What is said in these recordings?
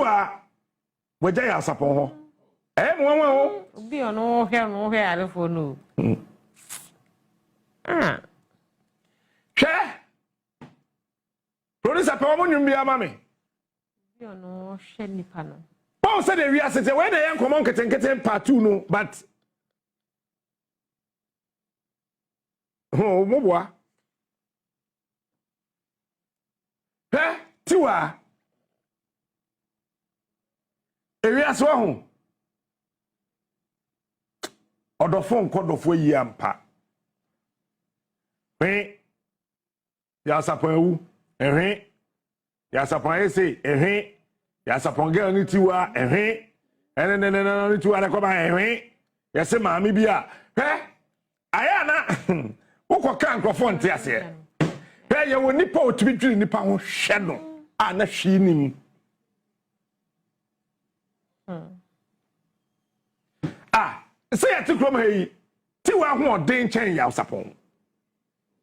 Tiwaa waja ya sapon ho mo ho obi ono hwe arefo no hwe producer pa mo nwum bia ma me obi ono hwe nipa no Paul said we are saying when they come on keten part 2 no but mo boa Tiwaa ewi aso ho odofo nkodofo yi ampa ya sapon ewu ya sapon ese ya sapon girl ni Tiwaa ni Tiwaa na ko ba ya se maami bia aya na wo kan krofo nte ase ye wo nipa otumi dwiri nipa ho hwe no a na hwi nim say ya tikrom heyi Tiwaa ho odin chen ya sapon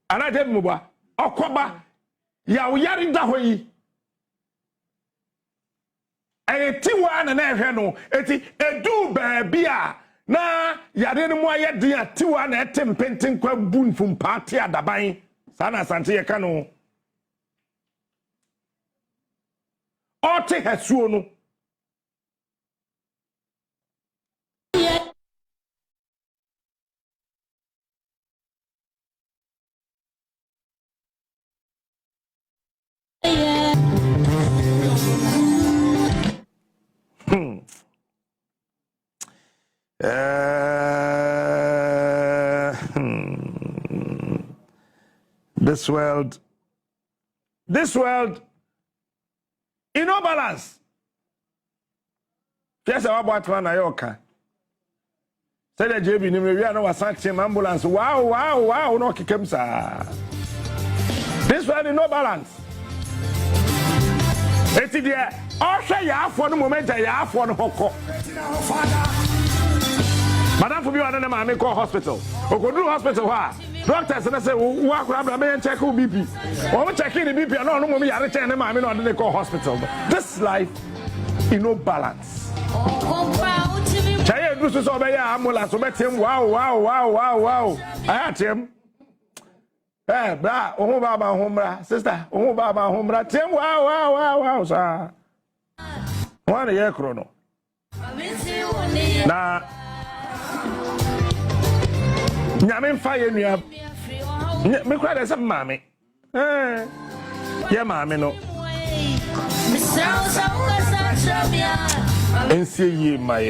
ana de mu ba okoba ya wo yari da ho yi Tiwaa na hwe no eti edu ba bia na yare no mu aye din a Tiwaa na etempenten kwa bunfum party adaban sana Asante ye ka no ote hasuo no This world in no balance. Yes, I want one Ayoka. Said the JB we are no Asante ambulance. Wow, no kikemsa. This world in no balance. It's there. Also, ya for the moment, ya for the hoko. Madam, for me, I don't know, I call hospital. Okodu hospital, doctors and I say, walk around and check BP. Or checking the BP, I don't know me, I check them, I mean, I call hospital. This life, in no balance. Chaya do so by ambulance, so met him, wow. I had him. Bra, baba, homebra, sister, baba, homebra, Tim, wow, sir. 1 year chrono. Now, Yamin fire me up. Me cry as a mammy. Yeah, mammy, no. And see ye, my